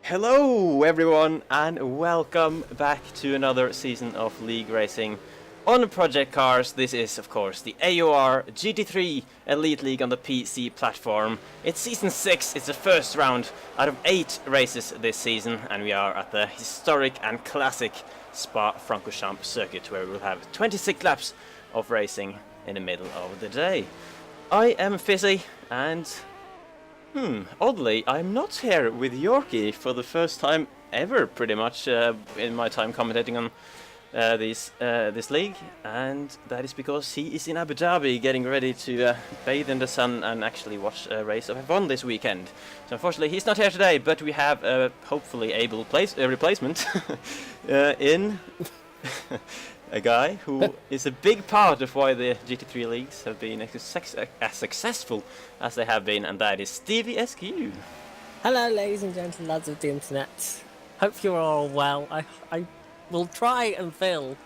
Hello everyone and welcome back to another season of League Racing on Project Cars. This is of course the AOR GT3 Elite League on the PC platform. It's season 6, it's the first round out of 8 races this season, and we are at the historic and classic Spa-Francorchamps circuit where we'll have 26 laps of racing in the middle of the day. I am Fizzy and oddly, I'm not here with Yorkie for the first time ever, pretty much, in my time commentating on this league, and that is because he is in Abu Dhabi getting ready to bathe in the sun and actually watch a race of F1 this weekend. So unfortunately he's not here today, but we have a hopefully able replacement in a guy who is a big part of why the GT3 leagues have been as successful as they have been, and that is Stevie SQ. Hello ladies and gentlemen, lads of the internet. Hope you're all well. I will try and fill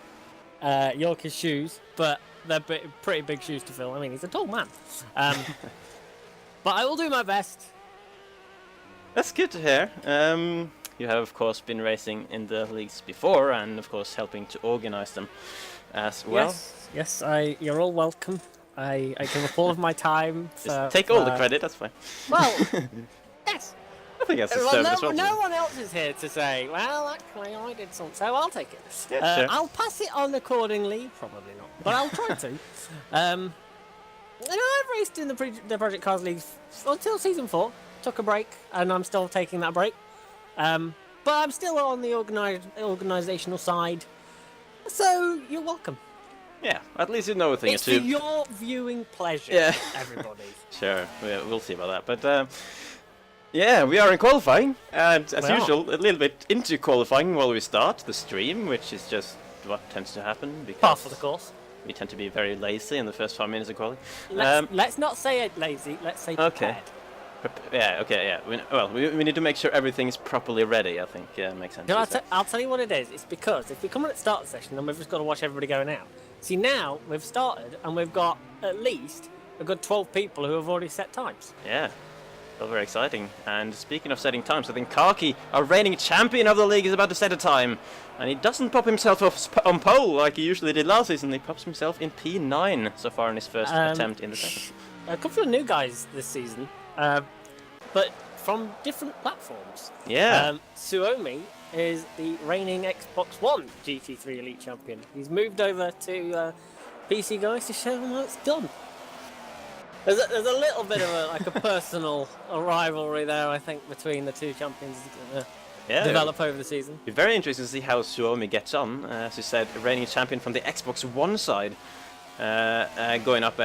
Yorkie's shoes, but they're pretty big shoes to fill. I mean, he's a tall man. But I will do my best. That's good to hear. You have of course been racing in the leagues before, and of course helping to organize them as well. Yes, you're all welcome. I give up all of my time. Take all the credit, that's fine. Well, yes. I think that's the service. No one else is here to say, well, actually, I did something, so I'll take it. Yeah, sure. I'll pass it on accordingly. Probably not, but I'll try to. And I've raced in the Project Cars League until season 4. Took a break, and I'm still taking that break. But I'm still on the organisational side, so you're welcome. Yeah, at least you know a thing it's or two. for your viewing pleasure, everybody. Sure, we'll see about that. But yeah, we are in qualifying, and as usual, a little bit into qualifying while we start the stream, which is just what tends to happen because Part of the course. We tend to be very lazy in the first 5 minutes of qualifying. Let's not say it lazy. Let's say prepared. Okay. We need to make sure everything's properly ready, I think. Makes sense. No, I'll tell you what it is. It's because if we come in at the start of the session, then we've just got to watch everybody going out. See, now we've started, and we've got at least a good 12 people who have already set times. Yeah, well, very exciting. And speaking of setting times, I think Kaki, our reigning champion of the league, is about to set a time. And he doesn't pop himself on pole like he usually did last season. He pops himself in P9 so far in his first attempt in the session. A couple of new guys this season. But from different platforms. Yeah. Suomi is the reigning Xbox One GT3 Elite Champion. He's moved over to PC guys to show them how it's done. There's a little bit of a personal rivalry there, I think, between the two champions develop over the season. It'll be very interesting to see how Suomi gets on. As you said, reigning champion from the Xbox One side, going up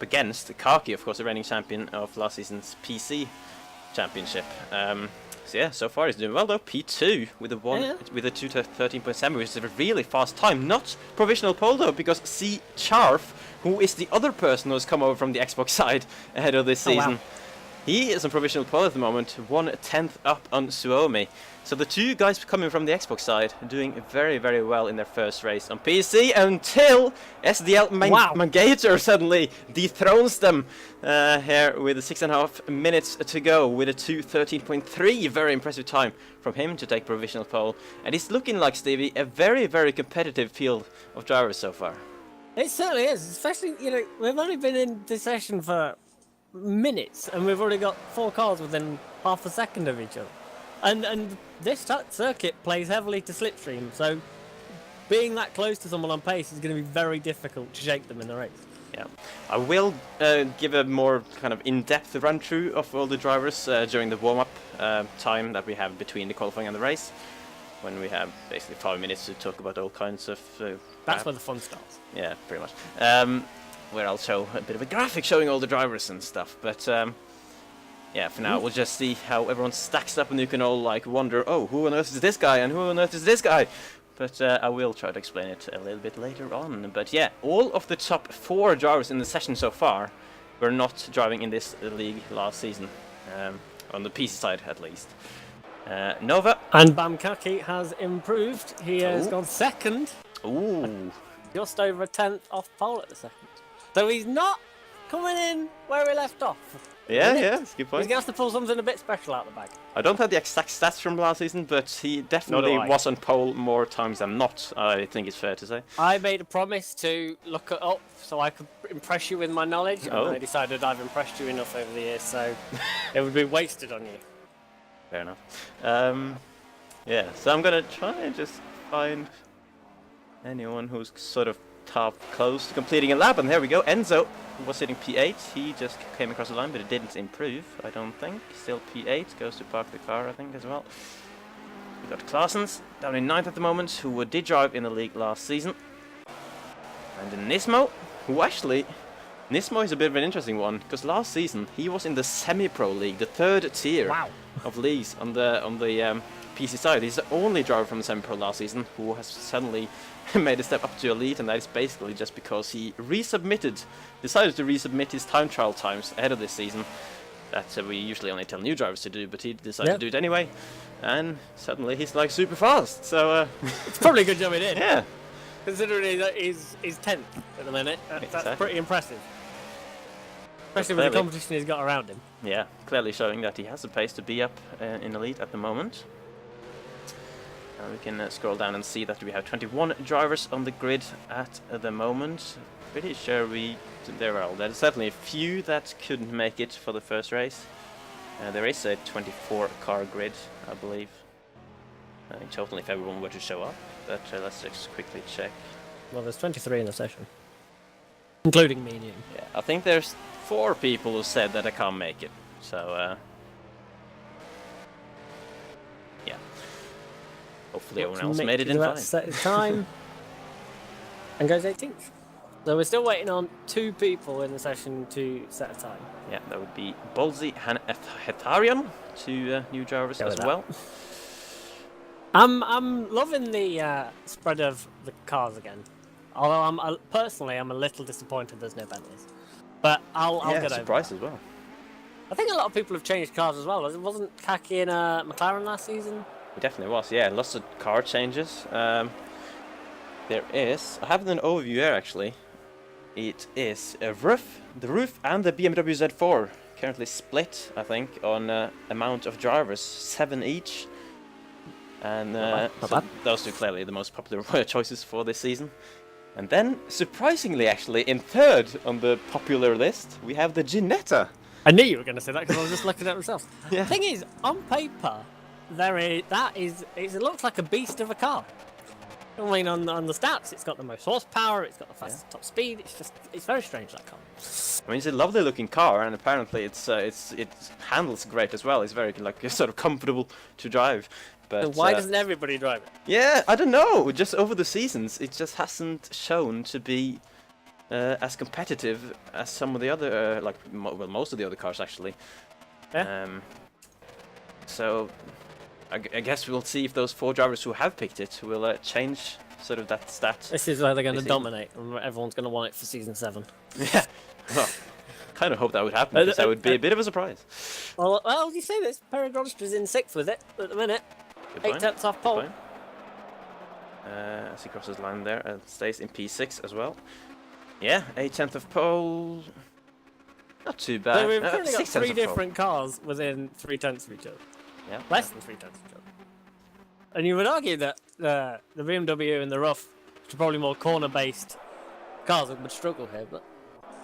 against Kaki, of course, the reigning champion of last season's PC championship. So yeah, so far he's doing well though. P2 with a 2:13.7, which is a really fast time. Not provisional pole though, because C Charf, who is the other person who's come over from the Xbox side ahead of this season, wow. he is on provisional pole at the moment, 1/10 up on Suomi. So the two guys coming from the Xbox side are doing very, very well in their first race on PC until SDL Mangator suddenly dethrones them here with 6.5 minutes to go with a 2:13.3. Very impressive time from him to take provisional pole. And it's looking like, Stevie, a very, very competitive field of drivers so far. It certainly is, especially, we've only been in this session for minutes and we've already got 4 cars within half a second of each other. And this circuit plays heavily to slipstream, so being that close to someone on pace is going to be very difficult to shake them in the race. Yeah, I will give a more kind of in-depth run-through of all the drivers during the warm-up time that we have between the qualifying and the race, when we have basically 5 minutes to talk about all kinds of... That's where the fun starts. Yeah, pretty much. Where I'll show a bit of a graphic showing all the drivers and stuff, but... yeah, for now, we'll just see how everyone stacks up and you can all, wonder, oh, who on earth is this guy and who on earth is this guy? But I will try to explain it a little bit later on. But yeah, all of the top 4 drivers in the session so far were not driving in this league last season, on the PC side at least. Nova. And Bamkaki has improved. He has gone second. Ooh. Just over a 10th off pole at the second. So he's not coming in where we left off. Yeah, that's a good point. He's going to have to pull something a bit special out of the bag. I don't have the exact stats from last season, but he definitely was on pole more times than not, I think it's fair to say. I made a promise to look it up so I could impress you with my knowledge, and I decided I've impressed you enough over the years, so it would be wasted on you. Fair enough. Yeah, so I'm going to try and just find anyone who's sort of top close to completing a lap, and there we go. Enzo was sitting P8. He just came across the line, but it didn't improve, I don't think. Still P8, goes to park the car, I think, as well. We got Claessens down in 9th at the moment, who did drive in the league last season. And then Nismo, who actually... Nismo is a bit of an interesting one, because last season he was in the semi-pro league, the 3rd tier of leagues on the PC side. He's the only driver from the semi-pro last season who has suddenly made a step up to elite, and that is basically just because he decided to resubmit his time trial times ahead of this season. That we usually only tell new drivers to do, but he decided to do it anyway, and suddenly he's like super fast. So it's probably a good job he did. Yeah, considering he's 10th at the minute. That's pretty impressive, especially with the competition he's got around him. Yeah, clearly showing that he has the pace to be up in elite at the moment. We can scroll down and see that we have 21 drivers on the grid at the moment. Pretty sure there's certainly a few that couldn't make it for the first race. There is a 24 car grid, I believe, in total if everyone were to show up, but let's just quickly check. Well, there's 23 in the session, including me and you. Yeah, I think there's 4 people who said that I can't make it, so yeah. Hopefully everyone else made it in time. Set his time and goes 18th. So we're still waiting on 2 people in the session to set a time. Yeah, that would be Bolzi and Hetarian, 2 new drivers as well. I'm loving the spread of the cars again. Although personally I'm a little disappointed there's no Bentleys. But I'll get over surprised as well. I think a lot of people have changed cars as well. Wasn't Kaki in a McLaren last season? It definitely was, yeah. Lots of car changes. There is... I have an overview here, actually. It is the roof and the BMW Z4 currently split, I think, on amount of drivers, 7 each. And so those 2 clearly the most popular choices for this season. And then, surprisingly, actually, in 3rd on the popular list, we have the Ginetta. I knew you were going to say that because I was just looking at myself. Yeah. The thing is, on paper, it looks like a beast of a car. I mean, on the stats, it's got the most horsepower, it's got the fastest top speed. It's very strange, that car. I mean, it's a lovely looking car, and apparently it handles great as well. It's very sort of comfortable to drive. But So why doesn't everybody drive it? yeah, I don't know. Just over the seasons, it just hasn't shown to be as competitive as some of the other, most of the other cars actually. Yeah. So I guess we'll see if those 4 drivers who have picked it will change sort of that stat. This is where they're going to This dominate, and everyone's going to want it for season 7. Yeah. Well, kind of hope that would happen, because that would be a bit of a surprise. Well, you say this. Perigronstra's in 6th with it at the minute. Good 8 point, tenths off good pole. point. As he crosses the line there, and stays in P6 as well. Yeah, 8 tenths of pole. Not too bad. So we've currently got 6 tenths 3 of pole. different cars within 3 tenths of each other. Yeah. Less than 3 tenths of each other. And you would argue that the BMW and the Rough, which are probably more corner-based cars, would struggle here, but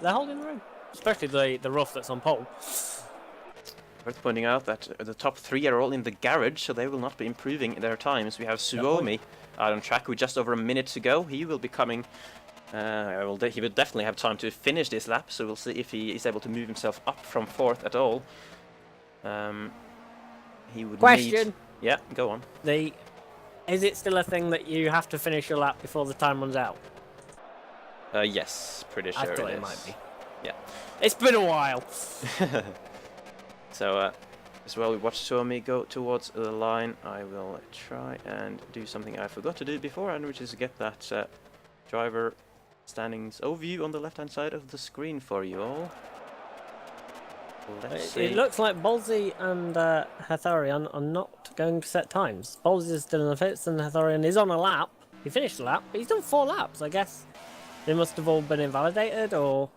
they're holding their own. Especially the Rough that's on pole. Worth pointing out that the top 3 are all in the garage, so they will not be improving their times. We have Suomi out on track with just over a minute to go. He will be coming. He will definitely have time to finish this lap, so we'll see if he is able to move himself up from 4th at all. He would Question. need... Yeah, go on. Is it still a thing that you have to finish your lap before the time runs out? Yes, pretty sure I thought it it is. might be. Yeah. It's been a while. So, as well, we watch Suomi go towards the line. I will try and do something I forgot to do beforehand, which is get that driver standings overview on the left-hand side of the screen for you all. Let's see. It looks like Bolsey and Hatharian are not going to set times. Bolsey is still in the pits and Hatharian is on a lap. He finished the lap, but he's done 4 laps. I guess they must have all been invalidated, or...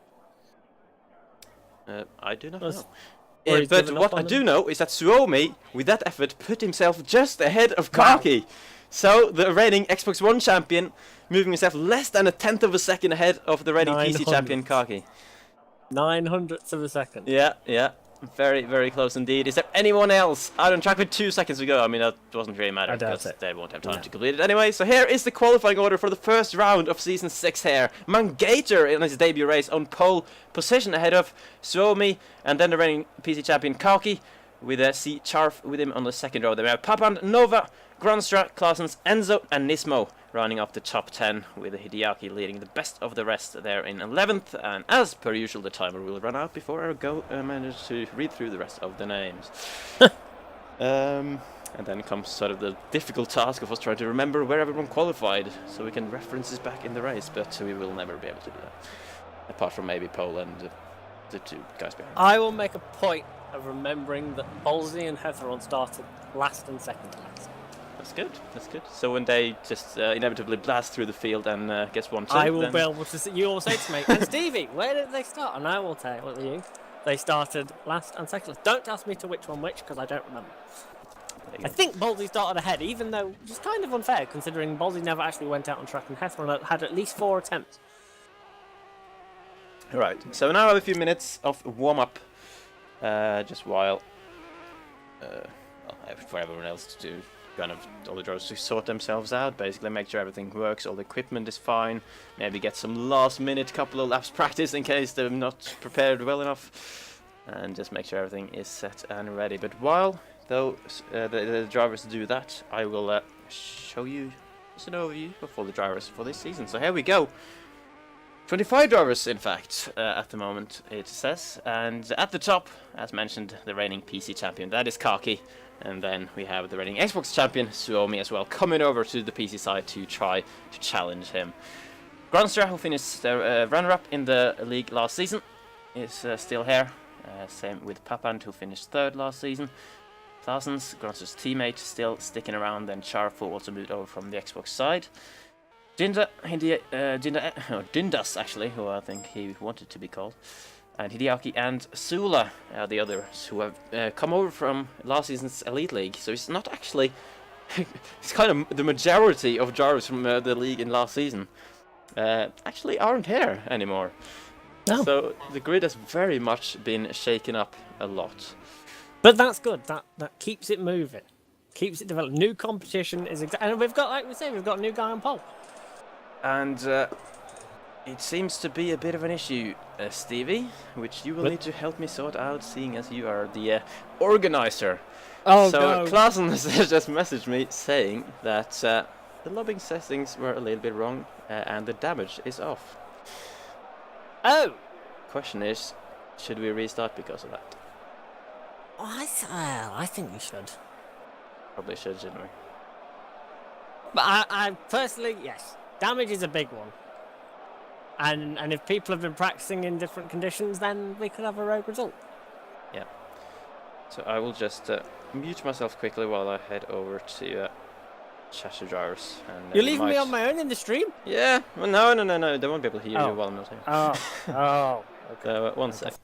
I do not know. Or he's But given what up I on do them. know is that Suomi, with that effort, put himself just ahead of Kaki. So the reigning Xbox One champion, moving himself less than a tenth of a second ahead of the reigning PC 900. champion Kaki. 900ths of a second. Yeah. Very, very close indeed. Is there anyone else out on track with 2 seconds to go? I mean, that doesn't really matter I doubt because it. they won't have time No. to complete it anyway. So here is the qualifying order for the first round of Season 6 here. Mangator in his debut race on pole position ahead of Suomi, and then the reigning PC champion Kaki with C. Charf with him on the second row. Then we have Papan, Nova, Gronstra, Claessens, Enzo and Nismo rounding off the top 10, with Hideaki leading the best of the rest there in 11th. And as per usual, the timer will run out before I manage to read through the rest of the names. And then comes sort of the difficult task of us trying to remember where everyone qualified, so we can reference this back in the race, but we will never be able to do that. Apart from maybe Pole and the 2 guys behind. I will make a point of remembering that Bolsey and Hetheron started last and second last. That's good. So when they just inevitably blast through the field and guess 1-2, I will then... be able to see, you will say to me, and Stevie, where did they start? And I will tell you, they started last and second last. Don't ask me to which one which, because I don't remember. I think Bolsey started ahead, even though it's kind of unfair, considering Bolsey never actually went out on track and Hetheron had at least 4 attempts. Right, so now I have a few minutes of warm-up, just while for everyone else to kind of, all the drivers to sort themselves out, basically make sure everything works, all the equipment is fine, maybe get some last-minute couple of laps practice in case they're not prepared well enough, and just make sure everything is set and ready. But while the drivers do that, I will show you just an overview of all the drivers for this season. So here we go. 25 drivers, in fact, at the moment, it says. And at the top, as mentioned, the reigning PC champion, that is Kaki. And then we have the reigning Xbox champion, Suomi, as well, coming over to the PC side to try to challenge him. Gronstra, who finished the runner-up in the league last season, is still here. Same with Papand, who finished 3rd last season. Claessens, Gronstra's teammate, still sticking around. Then Charfo also moved over from the Xbox side. Dindas, actually, who I think he wanted to be called, and Hideaki and Sula, the others who have come over from last season's Elite League. So it's not actually, it's kind of the majority of drivers from the league in last season actually aren't here anymore. No. So the grid has very much been shaken up a lot. But that's good. That keeps it moving, keeps it developing. New competition is, and we've got, like we say, we've got a new guy on pole. And it seems to be a bit of an issue, Stevie, which you will need to help me sort out, seeing as you are the organizer. Oh So no! Klassen has just messaged me saying that the lobbing settings were a little bit wrong and the damage is off. Oh, Question is, should we restart because of that? I think we should. Probably should, shouldn't we? But I personally, yes, damage is a big one. And if people have been practicing in different conditions, then we could have a rogue result. Yeah. So I will just mute myself quickly while I head over to chassis drivers. And, You're leaving me on my own in the stream? Yeah. Well, no. They won't be able to hear you while I'm not here. Oh. Okay. One sec.